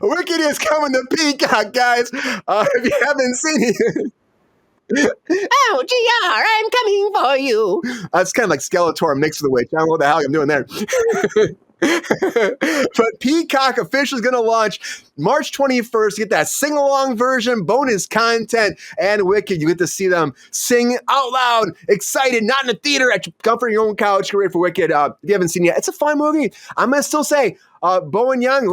Wicked is coming to Peacock, guys. If you haven't seen it. Oh, GR, I'm coming for you. It's kind of like Skeletor mixed with the witch. I don't know what the hell I'm doing there. But Peacock officially is going to launch March 21st. Get that sing-along version, bonus content, and Wicked. You get to see them sing out loud, excited, not in the theater, at your comfort of your own couch. Get ready for Wicked. If you haven't seen it yet, it's a fun movie. I'm going to still say, Bowen Young,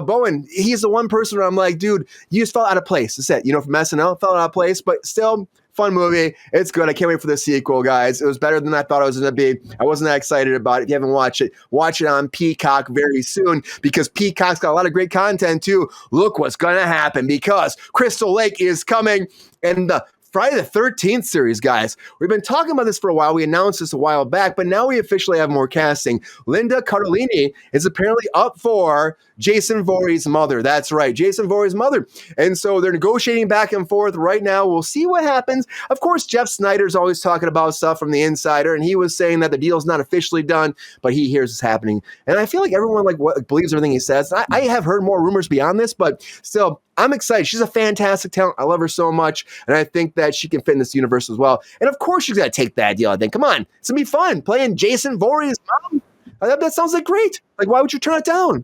Bowen, he's the one person where I'm like, dude, you just fell out of place. That's it. From SNL, fell out of place, but still, fun movie. It's good. I can't wait for the sequel, guys. It was better than I thought it was going to be. I wasn't that excited about it. If you haven't watched it, watch it on Peacock very soon, because Peacock's got a lot of great content too. Look what's going to happen, because Crystal Lake is coming, and the Friday the 13th series, guys. We've been talking about this for a while. We announced this a while back, but now we officially have more casting. Linda Cardellini is apparently up for Jason Voorhees' mother. That's right, Jason Voorhees' mother. And so they're negotiating back and forth right now. We'll see what happens. Of course, Jeff Snyder's always talking about stuff from the insider, and he was saying that the deal's not officially done, but he hears it's happening. And I feel like everyone believes everything he says. I have heard more rumors beyond this, but still, I'm excited. She's a fantastic talent. I love her so much, and I think that she can fit in this universe as well. And of course, she's got to take that deal. I think, come on, it's gonna be fun playing Jason Voorhees' mom. That sounds like great. Like, why would you turn it down?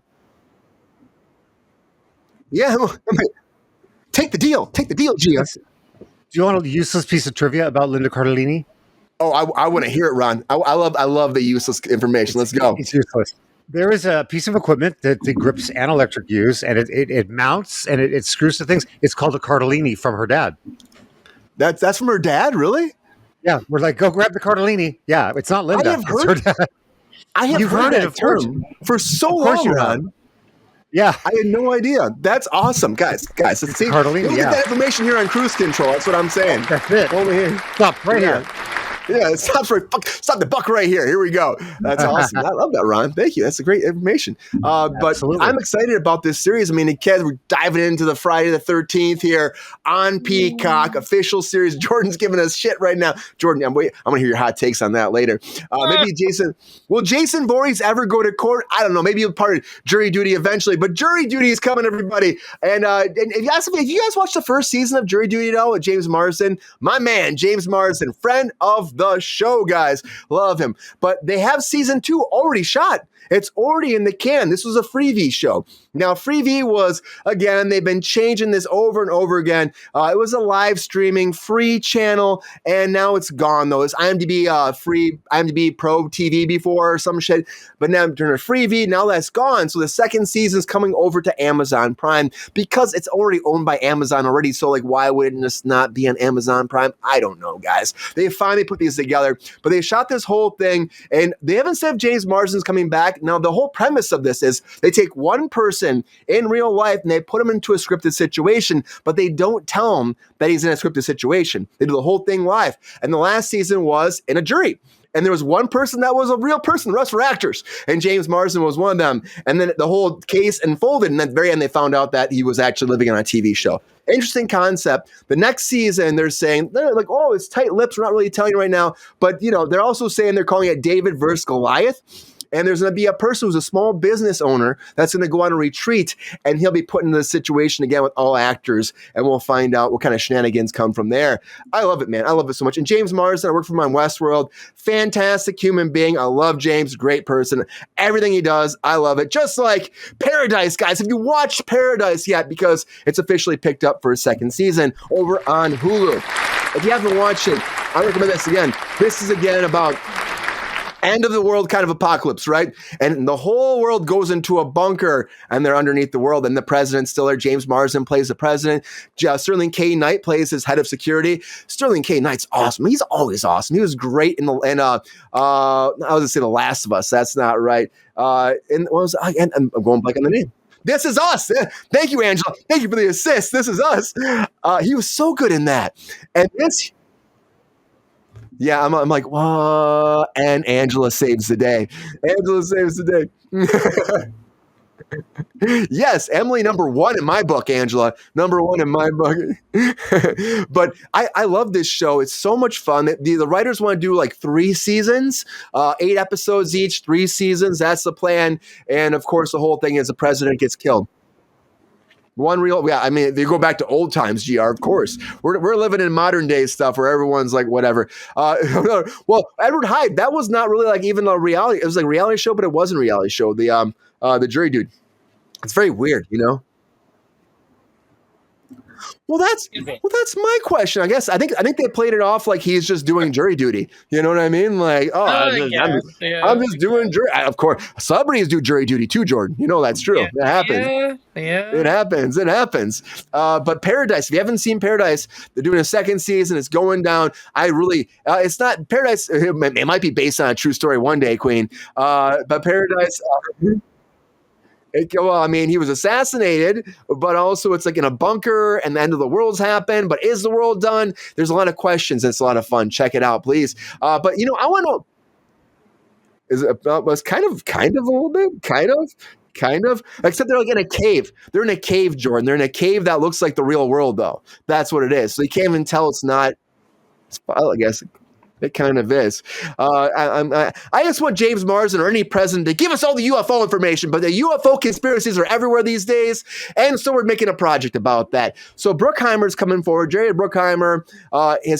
Yeah, take the deal. Take the deal, Gia. Do you want a useless piece of trivia about Linda Cardellini? Oh, I want to hear it, Ron. I love the useless information. Let's go. It's useless. There is a piece of equipment that the grips and electric use, and it mounts and it screws to things. It's called a Cardellini from her dad. That's from her dad, really? Yeah, we're like, go grab the Cardellini. Yeah, it's not Linda. It's her dad. I have heard that term for so long, Ron. Yeah, I had no idea. That's awesome, guys. Let's see. Cardellini, we'll get that information here on Cruise Control. That's what I'm saying. That's it. Over here. Stop right here. Yeah, stop the buck right here. Here we go. That's awesome. I love that, Ron. Thank you. That's a great information. But I'm excited about this series. I mean, again, we're diving into the Friday the 13th here on Peacock, official series. Jordan's giving us shit right now. Jordan, I'm going to hear your hot takes on that later. Maybe Jason. Will Jason Voorhees ever go to court? I don't know. Maybe he'll part of jury duty eventually. But jury duty is coming, everybody. And if you guys watched the first season of Jury Duty at all with James Marsden, my man, James Marsden, friend of the show, guys. Love him. But they have season 2 already shot. It's already in the can. This was a Freevee show. Now, Freevee was, again, they've been changing this over and over again. It was a live streaming free channel, and now it's gone, though. It's IMDb free, IMDb Pro TV before or some shit, but now during Freevee, now that's gone. So the second season is coming over to Amazon Prime because it's already owned by Amazon already. So, like, why would it just not be on Amazon Prime? I don't know, guys. They finally put these together, but they shot this whole thing, and they haven't said James Marsden's coming back. Now, the whole premise of this is they take one person in real life and they put him into a scripted situation, but they don't tell him that he's in a scripted situation. They do the whole thing live. And the last season was in a jury. And there was one person that was a real person. The rest were actors. And James Marsden was one of them. And then the whole case unfolded. And at the very end, they found out that he was actually living on a TV show. Interesting concept. The next season, they're like, oh, it's tight lips. We're not really telling you right now. But, they're also saying they're calling it David versus Goliath. And there's going to be a person who's a small business owner that's going to go on a retreat, and he'll be put in the situation again with all actors, and we'll find out what kind of shenanigans come from there. I love it, man. I love it so much. And James Marsden, I work for him on Westworld. Fantastic human being. I love James. Great person. Everything he does, I love it. Just like Paradise, guys. Have you watched Paradise yet? Because it's officially picked up for a second season over on Hulu. If you haven't watched it, I recommend this again. This is again about end of the world kind of apocalypse, right? And the whole world goes into a bunker, and they're underneath the world, and the president's still there. James Marsden plays the president. Sterling K. Knight plays his head of security. Sterling K. Knight's awesome. He's always awesome. He was great in I was going to say The Last of Us. That's not right. And I'm going blank on the name. This Is Us. Thank you, Angela. Thank you for the assist. This Is Us. He was so good in that. And this... Yeah, I'm like, whoa, and Angela saves the day. Angela saves the day. Yes, Emily, number 1 in my book, Angela. Number 1 in my book. But I love this show. It's so much fun. The writers want to do like 3 seasons, 8 episodes each, 3 seasons. That's the plan. And of course, the whole thing is the president gets killed. Yeah, I mean, they go back to old times, GR, of course. We're living in modern day stuff where everyone's like, whatever. Well, Edward Hyde, that was not really like even a reality. It was like a reality show, but it wasn't a reality show. The jury dude. It's very weird, you know? Well, that's my question. I guess I think they played it off like he's just doing jury duty. You know what I mean? Like, I'm just doing jury. Of course, celebrities do jury duty too, Jordan. You know that's true. It happens. Yeah. It happens. But Paradise, if you haven't seen Paradise, they're doing a second season. It's going down. It's not Paradise. It might be based on a true story one day, Queen. But Paradise. Well, I mean, he was assassinated, but also it's like in a bunker and the end of the world's happened. But is the world done? There's a lot of questions. It's a lot of fun. Check it out, please. But, you know, I want to was kind of a little bit, kind of, except they're like in a cave. They're in a cave, Jordan. They're in a cave that looks like the real world, though. That's what it is. So you can't even tell it's not. I guess it kind of is. I just want James Marsden or any president to give us all the UFO information, but the UFO conspiracies are everywhere these days, and so we're making a project about that. So Bruckheimer's coming forward. Jerry Bruckheimer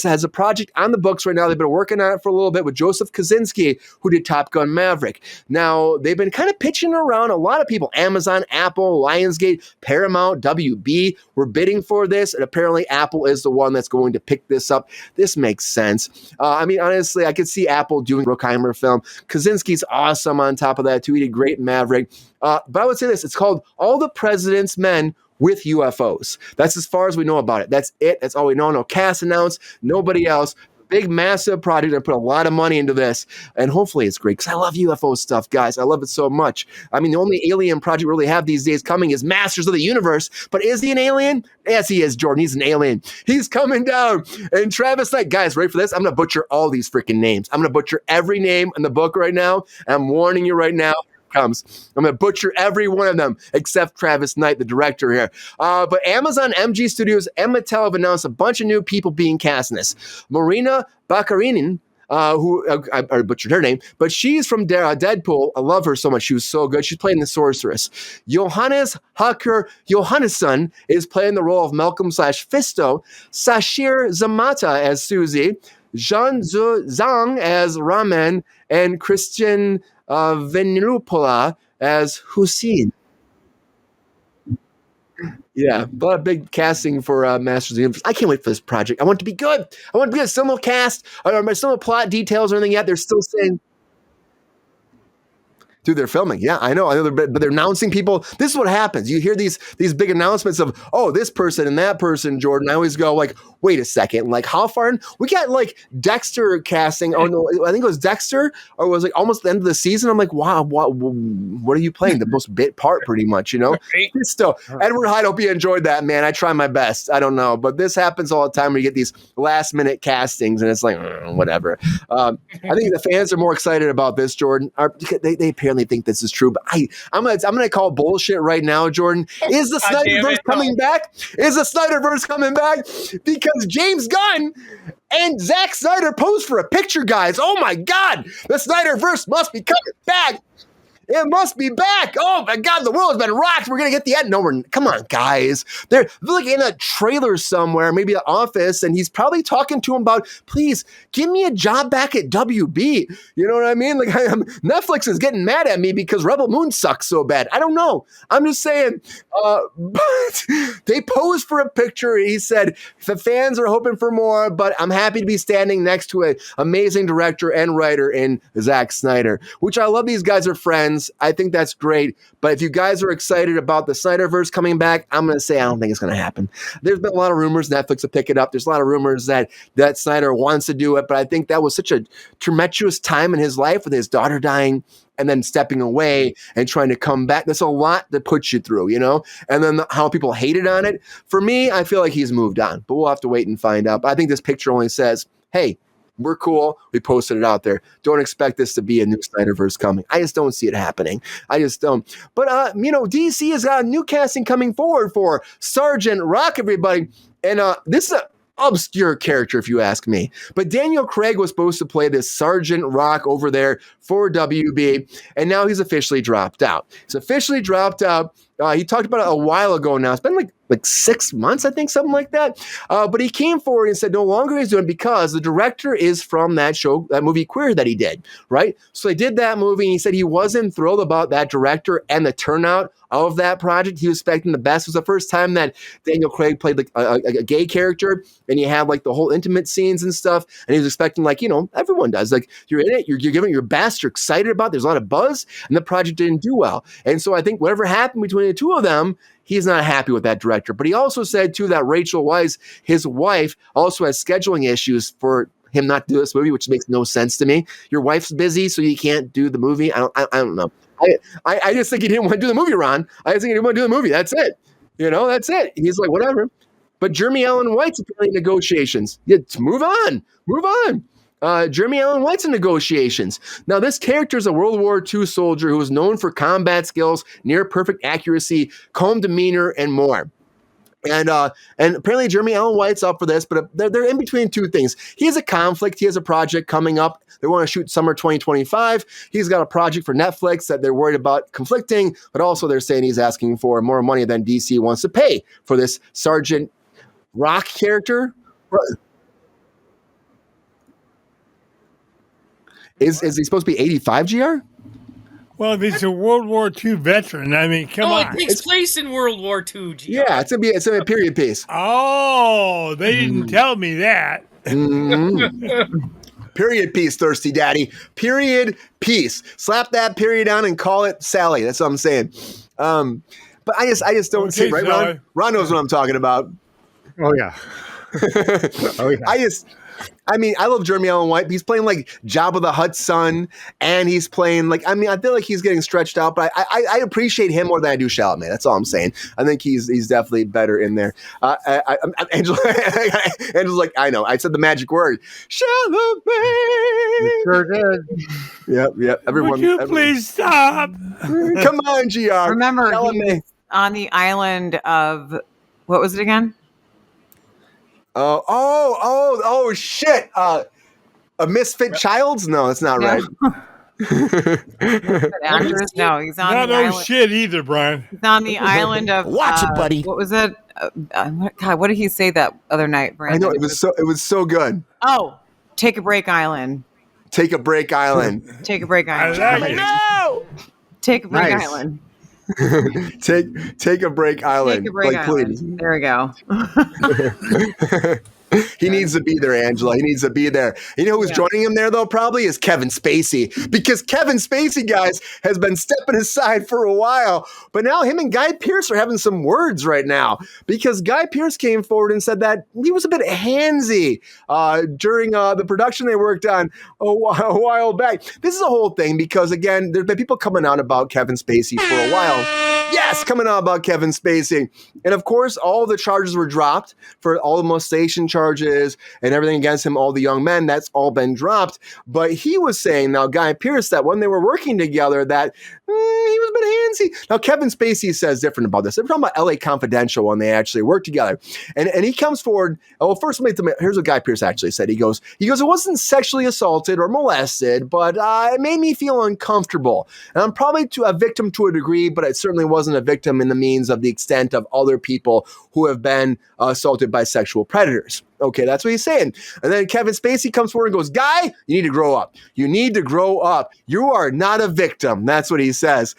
has a project on the books right now. They've been working on it for a little bit with Joseph Kosinski, who did Top Gun Maverick. Now, they've been kind of pitching around a lot of people. Amazon, Apple, Lionsgate, Paramount, WB were bidding for this, and apparently Apple is the one that's going to pick this up. This makes sense. I mean, honestly, I could see Apple doing Bruckheimer film. Kosinski's awesome on top of that, too. He did great in Maverick. But I would say this. It's called All the President's Men with UFOs. That's as far as we know about it. That's it. That's all we know. No cast announced. Nobody else. Big, massive project. I put a lot of money into this, and hopefully it's great because I love UFO stuff, guys. I love it so much. I mean, the only alien project we really have these days coming is Masters of the Universe, but is he an alien? Yes, he is, Jordan. He's an alien. He's coming down, and Travis Knight, guys, ready for this? I'm going to butcher all these freaking names. I'm going to butcher every name in the book right now. I'm warning you right now. Comes. I'm going to butcher every one of them except Travis Knight, the director here. But Amazon, MG Studios, and Mattel have announced a bunch of new people being cast in this. Marina Baccarin, who I butchered her name, but she's from Deadpool. I love her so much. She was so good. She's playing the sorceress. Johannes Hacker Johannesson is playing the role of Malcolm / Fisto. Sashir Zamata as Susie. Zhang Zhang as Ramen. And Christian Venupola as Hussein. Yeah, but a big casting for Masters of the Universe. I can't wait for this project. I want it to be good. I want it to be a similar cast. I don't know some plot details or anything yet. They're still saying. Dude, they're filming. Yeah, I know, but they're announcing people. This is what happens. You hear these big announcements of, oh, this person and that person, Jordan. I always go like, wait a second. Like, how far in? We got like Dexter casting. Oh, no, I think it was Dexter, or it was like almost the end of the season. I'm like, wow, what are you playing? The most bit part, pretty much, you know? Right. Still, Edward Hyde, hope you enjoyed that, man. I try my best. I don't know. But this happens all the time where you get these last minute castings, and it's like, whatever. I think the fans are more excited about this, Jordan. They apparently think this is true, but I'm gonna call bullshit right now, Jordan. Is the Snyderverse coming back? Is the Snyderverse coming back? Because James Gunn and Zack Snyder posed for a picture, guys. Oh my God, the Snyderverse must be coming back. It must be back. Oh my God, the world has been rocked. We're gonna get the end. No, come on, guys. They're like in a trailer somewhere, maybe the office, and he's probably talking to him about, please give me a job back at WB. You know what I mean? Like Netflix is getting mad at me because Rebel Moon sucks so bad. I don't know. I'm just saying. But they posed for a picture. He said the fans are hoping for more, but I'm happy to be standing next to an amazing director and writer in Zack Snyder, which I love. These guys are friends. I think that's great. But if you guys are excited about the Snyderverse coming back, I'm going to say I don't think it's going to happen. There's been a lot of rumors Netflix will pick it up. There's a lot of rumors that Snyder wants to do it. But I think that was such a tumultuous time in his life with his daughter dying and then stepping away and trying to come back. That's a lot to put you through, you know? And then how people hated on it. For me, I feel like he's moved on. But we'll have to wait and find out. But I think this picture only says, hey, we're cool. We posted it out there. Don't expect this to be a new Snyderverse coming. I just don't see it happening. I just don't. But, DC has got a new casting coming forward for Sergeant Rock, everybody. And this is an obscure character, if you ask me. But Daniel Craig was supposed to play this Sergeant Rock over there for WB, and now he's officially dropped out. He's officially dropped out. He talked about it a while ago now. It's been like 6 months, I think, something like that. But he came forward and said no longer he's doing it because the director is from that show, that movie Queer that he did, right? So they did that movie, and he said he wasn't thrilled about that director and the turnout of that project. He was expecting the best. It was the first time that Daniel Craig played like a gay character, and you had like the whole intimate scenes and stuff, and he was expecting, like, everyone does. Like, you're in it, you're giving it your best, you're excited about it, there's a lot of buzz, and the project didn't do well. And so I think whatever happened between the two of them, he's not happy with that director. But he also said, too, that Rachel Weisz, his wife, also has scheduling issues for him not to do this movie, which makes no sense to me. Your wife's busy, so you can't do the movie. I don't know. I just think he didn't want to do the movie, Ron. I just think he didn't want to do the movie. That's it. That's it. He's like, whatever. But Jeremy Allen White's apparently in negotiations. Yeah, move on. Jeremy Allen White's in negotiations. Now, this character is a World War II soldier who was known for combat skills, near perfect accuracy, calm demeanor, and more. And apparently Jeremy Allen White's up for this, but they're in between two things. He has a conflict. He has a project coming up. They want to shoot summer 2025. He's got a project for Netflix that they're worried about conflicting, but also they're saying he's asking for more money than DC wants to pay for this Sergeant Rock character. Is he supposed to be 85, GR? Well, if he's a World War II veteran, I mean, come on. It takes place in World War II, GR. Yeah, it's gonna be a period piece. Oh, they didn't tell me that. Mm-hmm. Period piece, thirsty daddy. Period piece. Slap that period on and call it Sally. That's what I'm saying. But I just don't see, right, Ron? Ron knows what I'm talking about. Oh yeah. I love Jeremy Allen White. He's playing like Jabba the Hutt's son, and he's playing I feel like he's getting stretched out, but I appreciate him more than I do Chalamet. That's all I'm saying. I think he's definitely better in there. Angela's like, I know. I said the magic word. Chalamet. You sure did. Yep. Everyone. Would you please stop? Come on, GR. Remember, he's on the island of, what was it again? Oh, shit. A misfit child's? No, that's not right. Andrews? No, he's on Not the no island. shit either, Brian. He's on the island of. Watch it, buddy. What was it? God, what did he say that other night, Brandon? I know, it was so good. Oh, Take a Break Island. Take a Break Island. Take a Break Island. I like it. No! Take a Break Nice. Island. Take a break island. Take a Break Island. Please. There we go. He needs to be there, Angela. He needs to be there. You know who's joining him there, though, probably is Kevin Spacey. Because Kevin Spacey, guys, has been stepping aside for a while. But now him and Guy Pearce are having some words right now. Because Guy Pearce came forward and said that he was a bit handsy during the production they worked on a while back. This is a whole thing because, again, there's been people coming out about Kevin Spacey for a while. Yes, coming out about Kevin Spacey. And, of course, all the charges were dropped for all the molestation charges and everything against him, all the young men. That's all been dropped. But he was saying, now, Guy Pearce, that when they were working together, that he was a bit handsy. Now, Kevin Spacey says different about this. They're talking about LA Confidential when they actually worked together. And he comes forward. Well, first, here's what Guy Pearce actually said. He goes, it wasn't sexually assaulted or molested, but it made me feel uncomfortable. And I'm probably a victim to a degree, but it certainly wasn't a victim in the means of the extent of other people who have been assaulted by sexual predators. Okay, that's what he's saying. And then Kevin Spacey comes forward and goes, Guy, you need to grow up. You need to grow up. You are not a victim. That's what he says.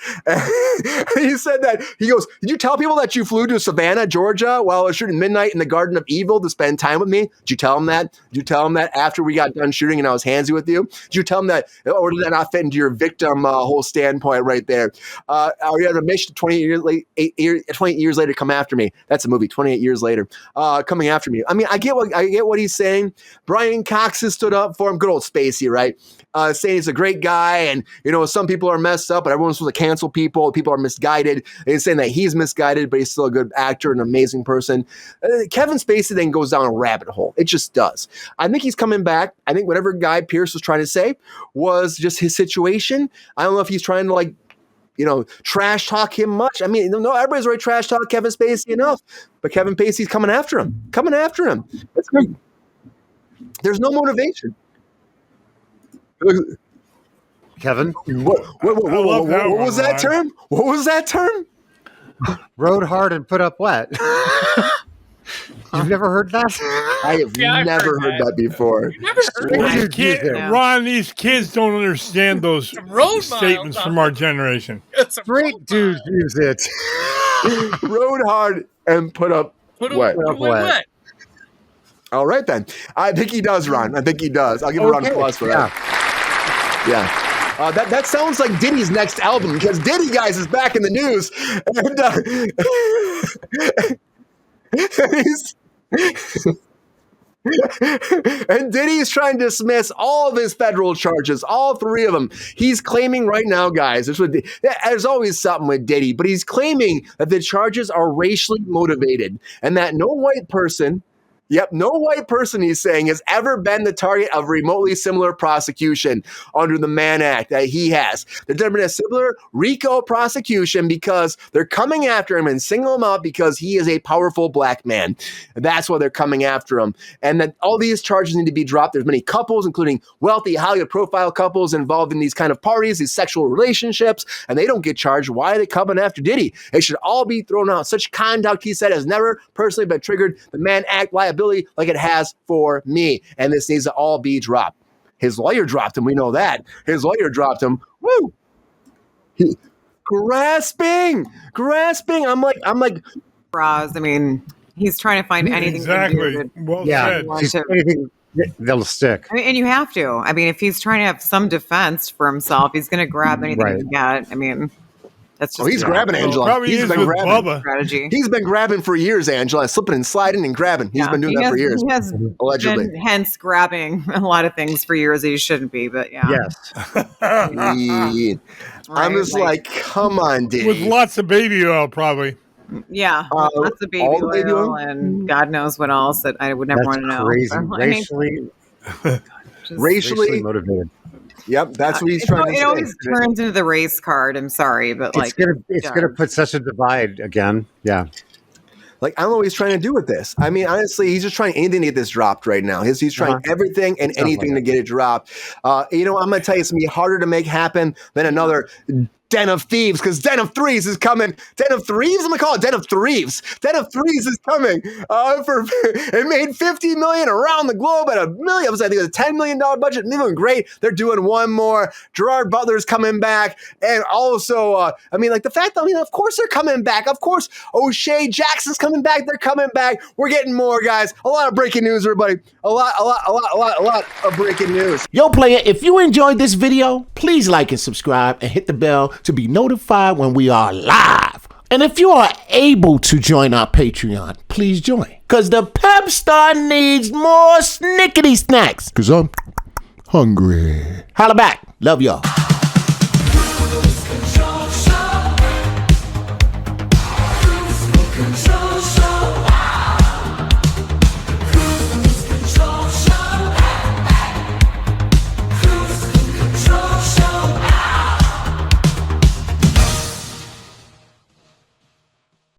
He said that. He goes, did you tell people that you flew to Savannah, Georgia while I was shooting Midnight in the Garden of Evil to spend time with me? Did you tell him that? Did you tell him that after we got done shooting and I was handsy with you? Did you tell him that? Or did that not fit into your victim whole standpoint right there? Are you on a mission 28 years later come after me? That's a movie, 28 years later. Coming after me. I mean, I get what he's saying. Brian Cox has stood up for him. Good old Spacey, right? Saying he's a great guy, and some people are messed up, but everyone's supposed to cancel people. People are misguided. And he's saying that he's misguided, but he's still a good actor, an amazing person. Kevin Spacey then goes down a rabbit hole. It just does. I think he's coming back. I think whatever Guy Pearce was trying to say was just his situation. I don't know if he's trying to trash talk him much. I mean, no, everybody's already trash talk Kevin Spacey enough, but Kevin Spacey's coming after him. That's good. There's no motivation. Kevin? What was that term? What was that term? Rode hard and put up wet. You've never heard that? I have never heard that before. You never heard that? Ron, these kids don't understand those road statements from our generation. Straight dudes use it. Rode hard and put up wet. Wet. All right, then. I think he does, Ron. I think he does. I'll give a round of applause for that. Yeah. That sounds like Diddy's next album, because Diddy, guys, is back in the news. And Diddy is trying to dismiss all of his federal charges, all 3 of them. He's claiming right now, guys, there's always something with Diddy, but he's claiming that the charges are racially motivated and that no white person, he's saying, has ever been the target of remotely similar prosecution under the Mann Act that he has. There's never been a similar RICO prosecution because they're coming after him and single him out because he is a powerful black man. That's why they're coming after him. And that all these charges need to be dropped. There's many couples, including wealthy Hollywood profile couples involved in these kind of parties, these sexual relationships, and they don't get charged. Why are they coming after Diddy? They should all be thrown out. Such conduct, he said, has never personally been triggered the Mann Act liability like it has for me, and this needs to all be dropped. His lawyer dropped him. We know that. His lawyer dropped him. Woo! Grasping. I'm like. Bras. I mean, he's trying to find anything. Exactly. Well said. Anything that'll stick. I mean, and you have to. I mean, if he's trying to have some defense for himself, he's going to grab anything he can get. I mean. That's just he's grabbing Angela. He's been grabbing. Bubba. Strategy. He's been grabbing for years, Angela. Slipping and sliding and grabbing. He's been doing that for years. He has allegedly. Been, hence grabbing a lot of things for years that he shouldn't be, but yeah. Yes. I'm just like, come on, Diddy. With lots of baby oil, probably. Yeah, lots of baby oil and God knows what else that I would never want to know. Crazy. Racially motivated. Yep, that's what he's trying to say. It always turns into the race card. I'm sorry, but it's gonna put such a divide again. Yeah. Like, I don't know what he's trying to do with this. I mean, honestly, he's just trying anything to get this dropped right now. He's trying everything and anything to get it dropped. I'm going to tell you, it's going to be harder to make happen than another Den of Thieves, because Den of Threes is coming. Den of Threes? I'm going to call it Den of Threes. Den of Threes is coming. It made $50 million around the globe at $1 million. I think it was a $10 million budget. They're doing great. They're doing one more. Gerard Butler's coming back. And also, the fact that, of course they're coming back. Of course, O'Shea Jackson's coming back. They're coming back. We're getting more, guys. A lot of breaking news, everybody. A lot of breaking news. Yo, player, if you enjoyed this video, please like and subscribe and hit the bell to be notified when we are live. And if you are able to join our Patreon, please join. Because the Pepestar needs more snickety snacks. Because I'm hungry. Holla back. Love y'all.